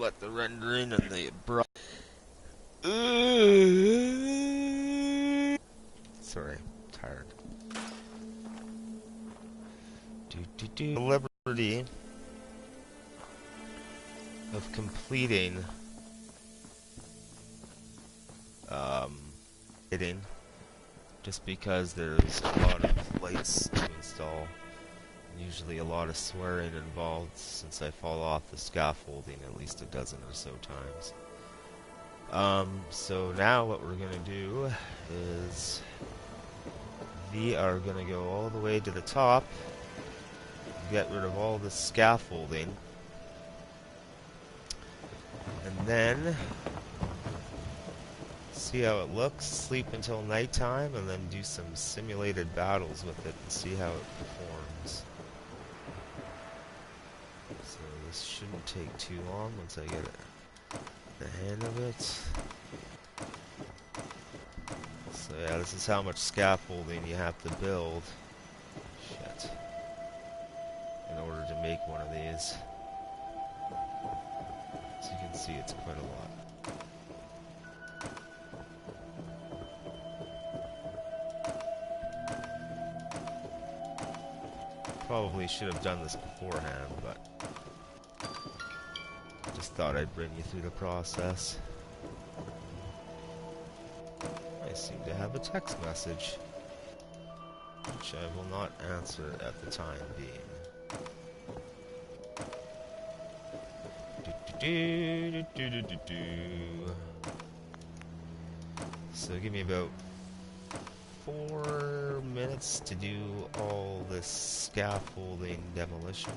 let the rendering and the sorry, tired. The liberty of completing hitting just because there's a lot of lights to install. Usually a lot of swearing involved since I fall off the scaffolding at least a dozen or so times. So now what we're gonna do is we are gonna go all the way to the top, get rid of all the scaffolding, and then see how it looks, sleep until nighttime, and then do some simulated battles with it and see how it performs. So this shouldn't take too long once I get the hang of it. So yeah, this is how much scaffolding you have to build. Shit. In order to make one of these. As you can see, it's quite a lot. Probably should have done this beforehand, but just thought I'd bring you through the process. I seem to have a text message, which I will not answer at the time being. So give me about 4 minutes to do all this scaffolding demolition.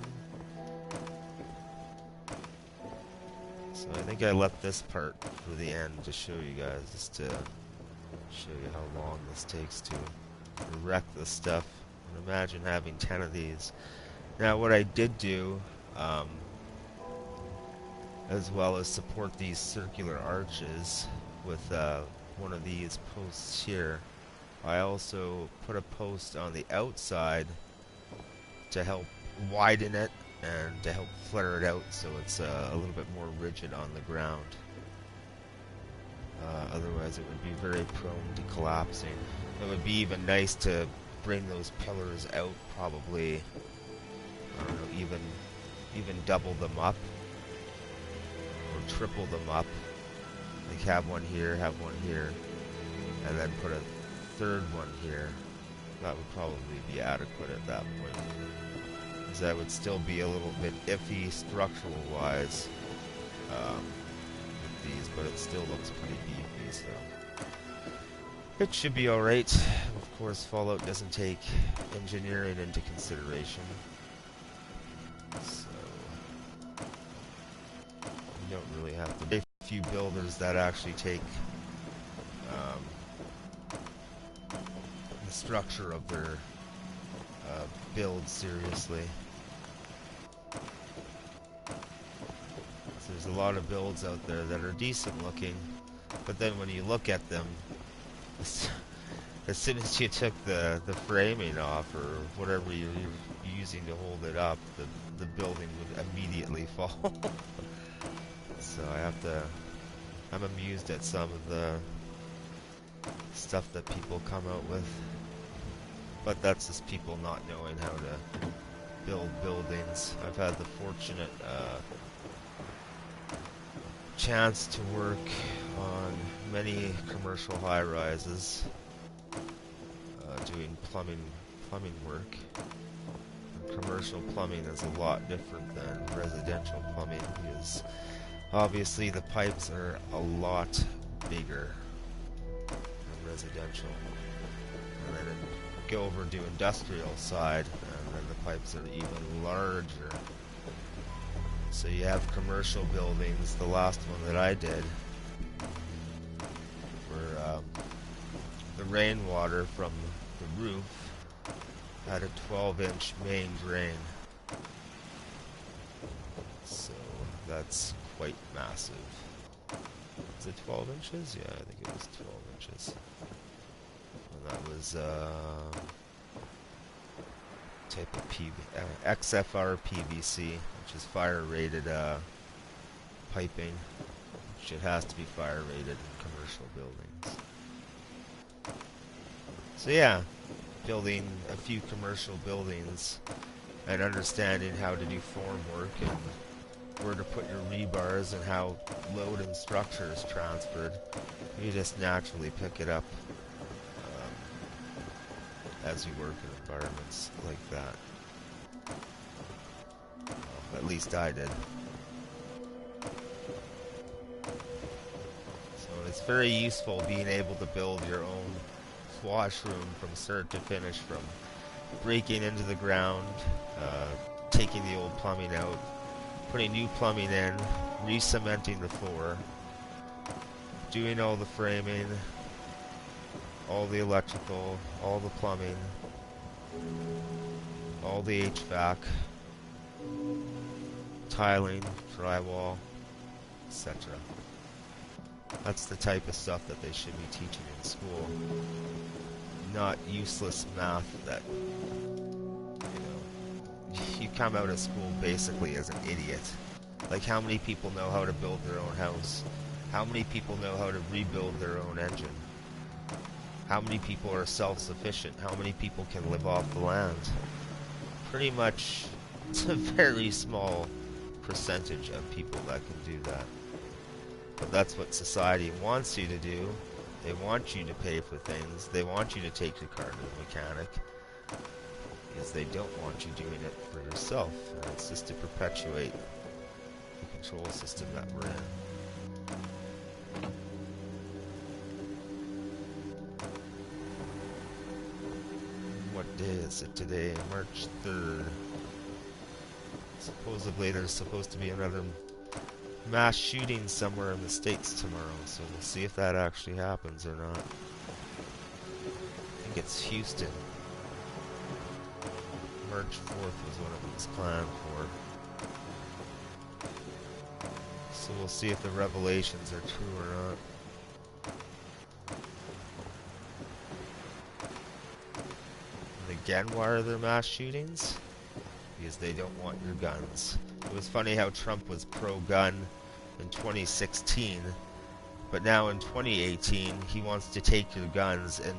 So I think I left this part for the end to show you guys, just to show you how long this takes to erect this stuff. And imagine having 10 of these. Now what I did do, as well as support these circular arches with one of these posts here, I also put a post on the outside to help widen it and to help flare it out so it's a little bit more rigid on the ground. Otherwise it would be very prone to collapsing. It would be even nice to bring those pillars out, probably, I don't know, even double them up or triple them up. Like have one here, and then put a third one here. That would probably be adequate at that point, because that would still be a little bit iffy structural wise with these, but it still looks pretty beefy, so it should be alright. Of course, Fallout doesn't take engineering into consideration, so you don't really have to. Very few builders that actually take the structure of their build seriously. So there's a lot of builds out there that are decent looking, but then when you look at them, as soon as you took the framing off or whatever you're using to hold it up, the building would immediately fall. So I'm amused at some of the stuff that people come out with. But that's just people not knowing how to build buildings. I've had the fortunate chance to work on many commercial high-rises doing plumbing work. And commercial plumbing is a lot different than residential plumbing, because obviously the pipes are a lot bigger than residential. And then go over to industrial side, and then the pipes are even larger. So you have commercial buildings. The last one that I did, where the rainwater from the roof had a 12-inch main drain. So that's quite massive. Is it 12 inches? Yeah, I think it was 12 inches. And that was type of XFR PVC, which is fire-rated piping, which it has to be fire rated in commercial buildings. So yeah, building a few commercial buildings and understanding how to do form work and where to put your rebars and how load and structure is transferred, you just naturally pick it up as you work in environments like that. Well, at least I did. So it's very useful being able to build your own washroom from start to finish, from breaking into the ground, taking the old plumbing out, putting new plumbing in, re-cementing the floor, doing all the framing, all the electrical, all the plumbing, all the HVAC, tiling, drywall, etc. That's the type of stuff that they should be teaching in school. Not useless math that, you come out of school basically as an idiot. Like, how many people know how to build their own house? How many people know how to rebuild their own engine? How many people are self-sufficient? How many people can live off the land? Pretty much, it's a very small percentage of people that can do that. But that's what society wants you to do. They want you to pay for things. They want you to take your car to the mechanic. Because they don't want you doing it for yourself. And it's just to perpetuate the control system that we're in. What day is it today? March 3rd. Supposedly there's supposed to be another mass shooting somewhere in the States tomorrow, so we'll see if that actually happens or not. I think it's Houston. March 4th was what it was planned for. So we'll see if the revelations are true or not. And again, why are there mass shootings? Because they don't want your guns. It was funny how Trump was pro-gun in 2016, but now in 2018 he wants to take your guns and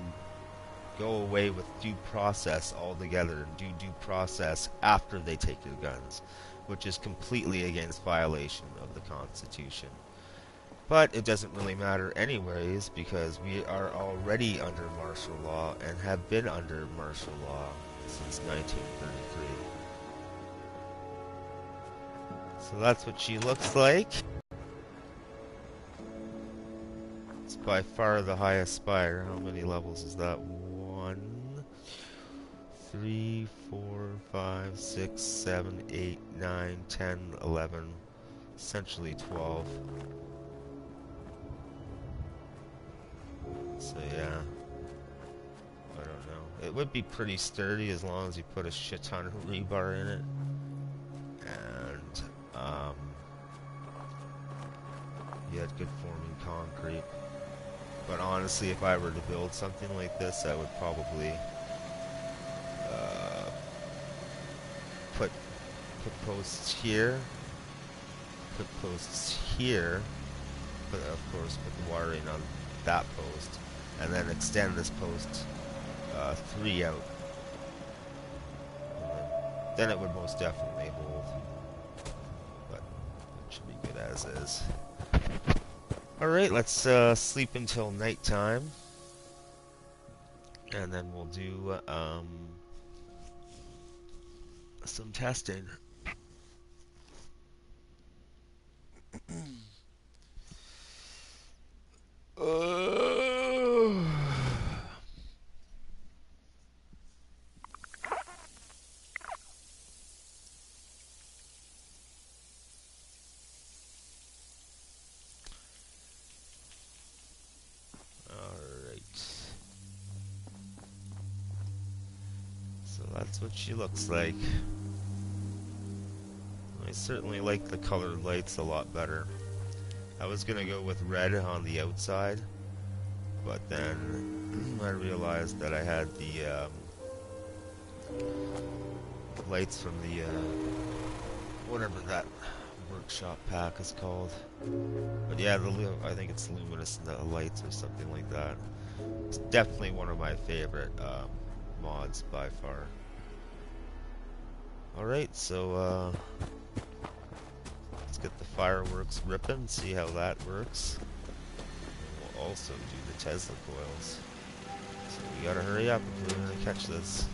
go away with due process altogether and do due process after they take your guns, which is completely against violation of the Constitution. But it doesn't really matter anyways, because we are already under martial law and have been under martial law since 1933. So that's what she looks like. It's by far the highest spire. How many levels is that? 1, 3, 4, 5, 6, 7, 8, 9, 10, 11. Essentially 12. So yeah. I don't know. It would be pretty sturdy as long as you put a shit ton of rebar in it. And you had good forming concrete. But honestly, if I were to build something like this, I would probably put posts here, put posts here, but of course put the wiring on that post, and then extend this post 3 out. And then it would most definitely hold. But it should be good as is. Alright, let's sleep until nighttime. And then we'll do some testing. That's what she looks like. I certainly like the colored lights a lot better. I was gonna go with red on the outside, but then I realized that I had the lights from the whatever that work Workshop pack is called. But yeah, I think it's luminous lights or something like that. It's definitely one of my favorite mods by far. Alright, so let's get the fireworks ripping, see how that works. And we'll also do the Tesla coils. So we gotta hurry up if we're gonna catch this.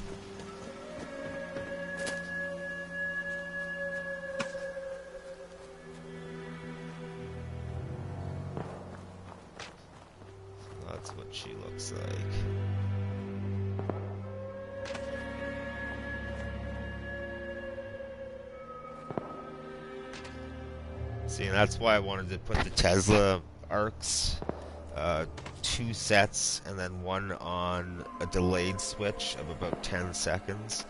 So that's what she looks like. See, and that's why I wanted to put the Tesla arcs, 2 sets, and then one on a delayed switch of about 10 seconds.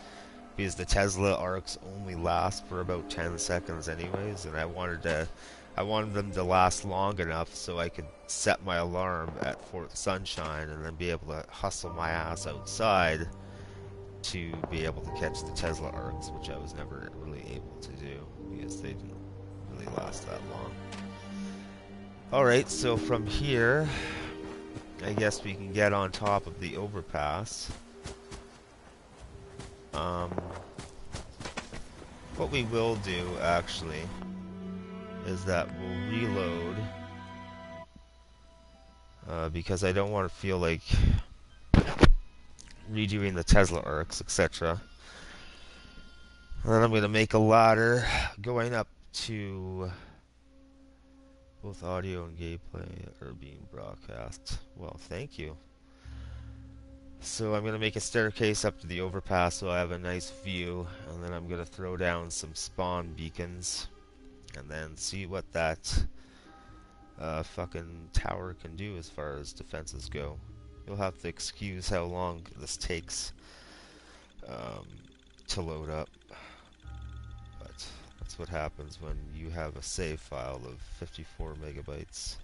Because the Tesla arcs only last for about 10 seconds anyways, and I wanted them to last long enough so I could set my alarm at Fort Sunshine and then be able to hustle my ass outside to be able to catch the Tesla arcs, which I was never really able to do because they didn't really last that long. Alright, so from here, I guess we can get on top of the overpass. What we will do, actually, is that we'll reload, because I don't want to feel like redoing the Tesla arcs, etc. And then I'm going to make a ladder going up to both audio and gameplay are being broadcast. Well, thank you. So I'm going to make a staircase up to the overpass so I have a nice view, and then I'm going to throw down some spawn beacons, and then see what that fucking tower can do as far as defenses go. You'll have to excuse how long this takes to load up, but that's what happens when you have a save file of 54 megabytes.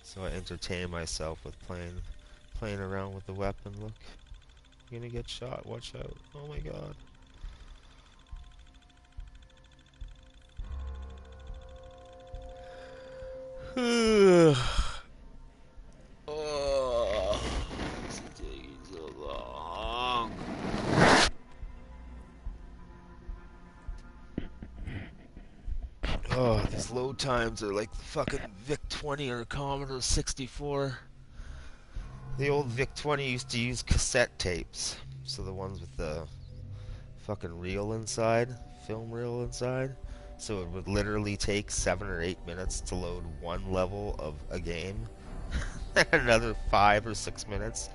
So I entertain myself with playing around with the weapon. Look, you're gonna get shot. Watch out! Oh my god! Oh, it's taking so long. Oh, these load times are like the fucking VIC-20 or Commodore 64. The old VIC-20 used to use cassette tapes, so the ones with the fucking reel inside, film reel inside. So it would literally take 7 or 8 minutes to load one level of a game, and another 5 or 6 minutes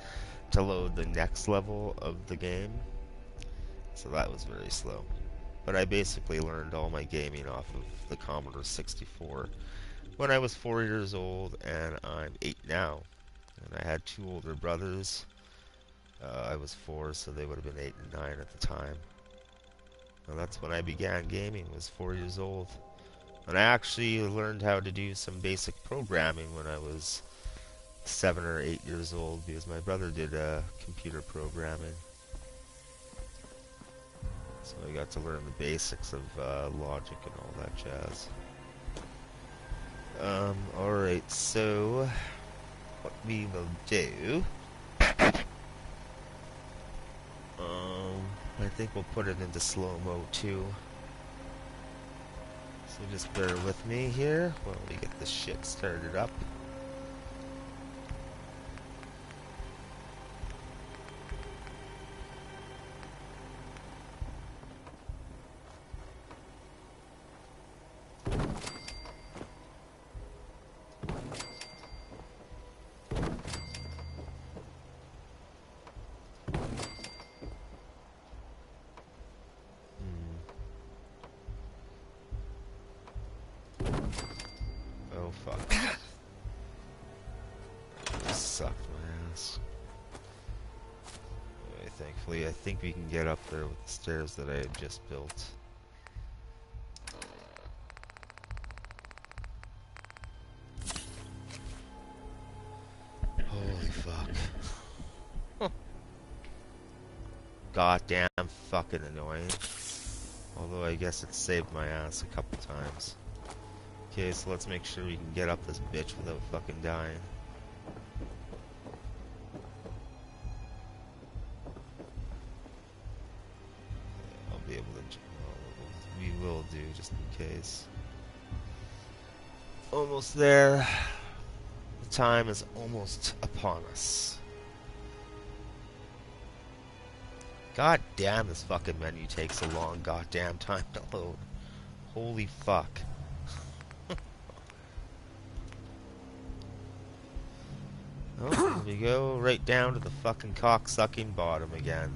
to load the next level of the game. So that was very slow. But I basically learned all my gaming off of the Commodore 64 when I was 4 years old, and I'm 8 now. And I had 2 older brothers. I was 4, so they would have been 8 and 9 at the time. And that's when I began gaming, was 4 years old. And I actually learned how to do some basic programming when I was 7 or 8 years old, because my brother did computer programming. So I got to learn the basics of logic and all that jazz. Alright, so what we will do, I think we'll put it into slow-mo too. So just bear with me here while we get this shit started up. Oh fuck. Sucked my ass. Anyway, thankfully I think we can get up there with the stairs that I had just built. Holy fuck. Goddamn fucking annoying. Although I guess it saved my ass a couple times. Okay, so let's make sure we can get up this bitch without fucking dying. I'll be able to... Well, we will do, just in case. Almost there. The time is almost upon us. God damn, this fucking menu takes a long goddamn time to load. Holy fuck. Oh, here we go, right down to the fucking cock-sucking bottom again.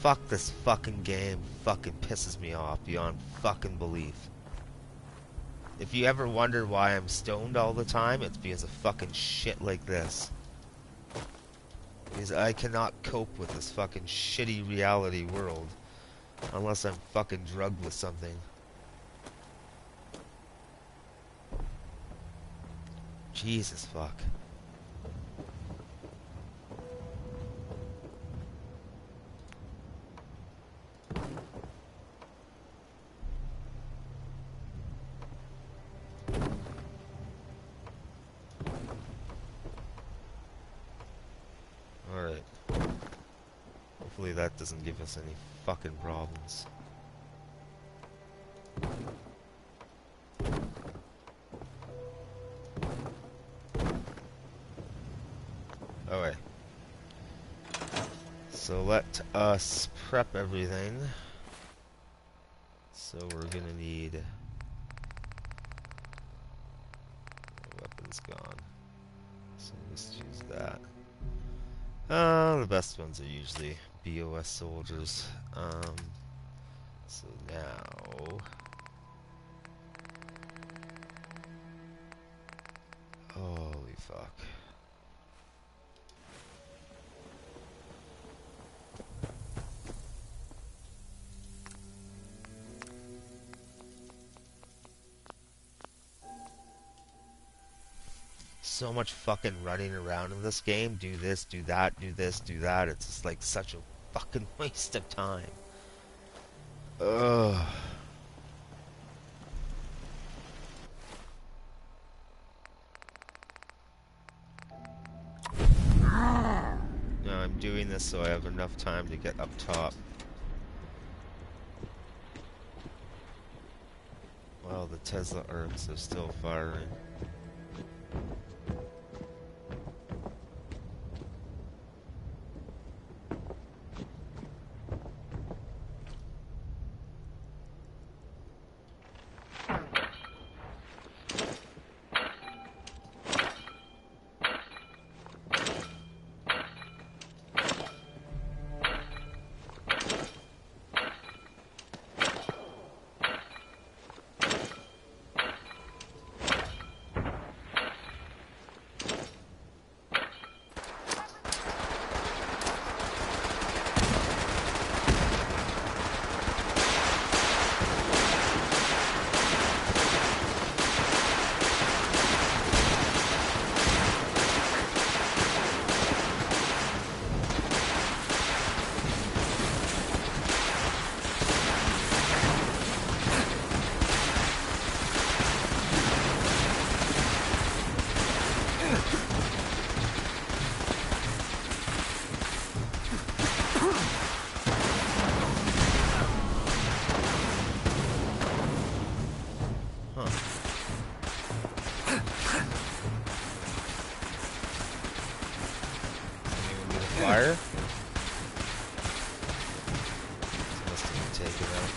Fuck this fucking game. Fucking pisses me off beyond fucking belief. If you ever wonder why I'm stoned all the time, it's because of fucking shit like this. Because I cannot cope with this fucking shitty reality world unless I'm fucking drugged with something. Jesus fuck. Alright. Hopefully that doesn't give us any fucking problems. Okay. So let us prep everything. So we're gonna need... Weapons gone. So let's use that. The best ones are usually BOS soldiers. So now... Holy fuck. So much fucking running around in this game. Do this, do that, do this, do that. It's just like such a fucking waste of time. Ugh. No, I'm doing this so I have enough time to get up top. Well, the Tesla Erks are still firing. Fire? Must have been taken out.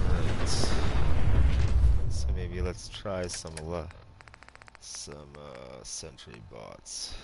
Alright. So maybe let's try some sentry bots.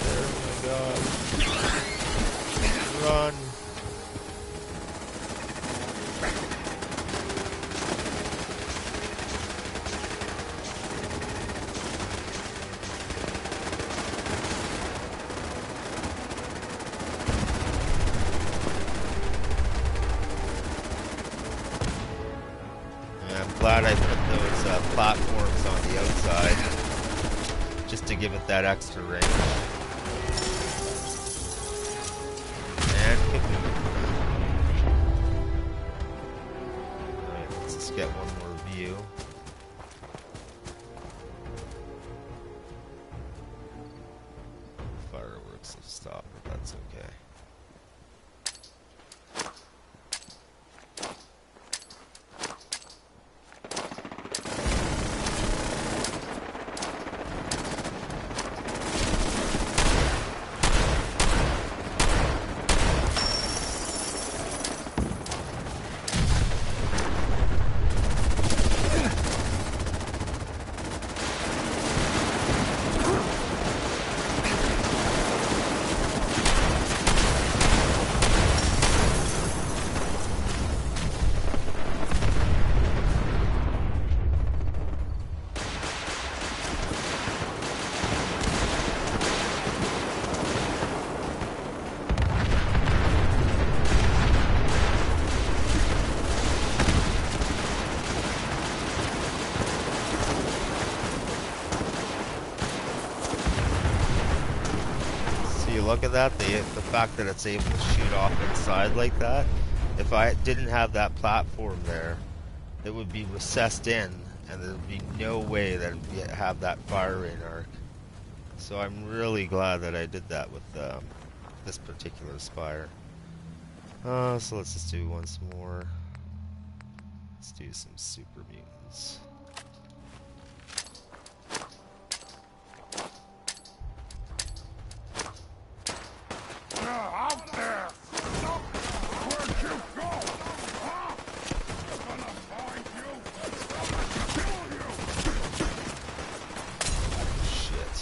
there. Oh my god. Run. I'm glad I put those platforms on the outside, just to give it that extra range. And alright, let's just get one more view. Fireworks have stopped, but that's okay. Look at that, the fact that it's able to shoot off inside like that. If I didn't have that platform there, it would be recessed in, and there'd be no way that it'd have that firing arc. So I'm really glad that I did that with this particular spire. So let's just do once more. Let's do some super mutants. Out there! Stop! Where'd you go? Huh? I'm gonna find you! I'm gonna kill you! Shit.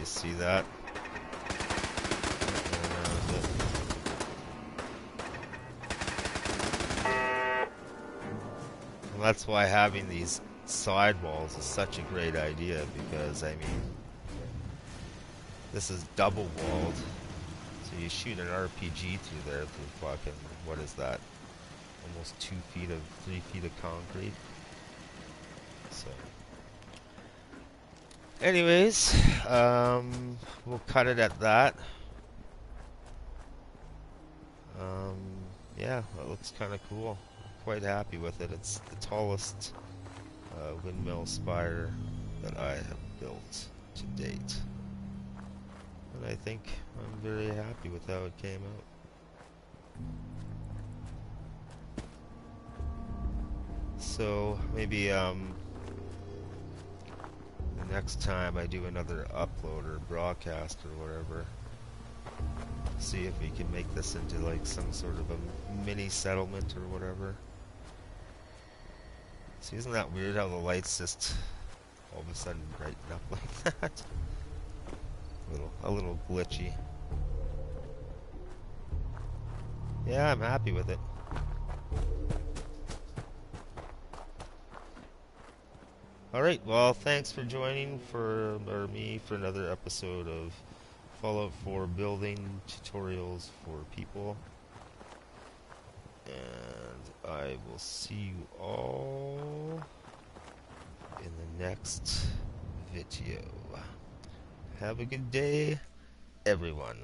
See that? And that's why having these sidewalls is such a great idea, because I mean, this is double walled, so you shoot an RPG through there through fucking, what is that? Almost 3 feet of concrete. So. Anyways, we'll cut it at that. Yeah, that looks kind of cool. I'm quite happy with it. It's the tallest windmill spire that I have built to date. And I think I'm very happy with how it came out. So, maybe, the next time I do another upload or broadcast or whatever, see if we can make this into like some sort of a mini settlement or whatever. See, isn't that weird how the lights just all of a sudden brighten up like that? A little glitchy. Yeah, I'm happy with it. Alright, well, thanks for joining me for another episode of Fallout 4 building tutorials for people. And I will see you all in the next video. Have a good day, everyone.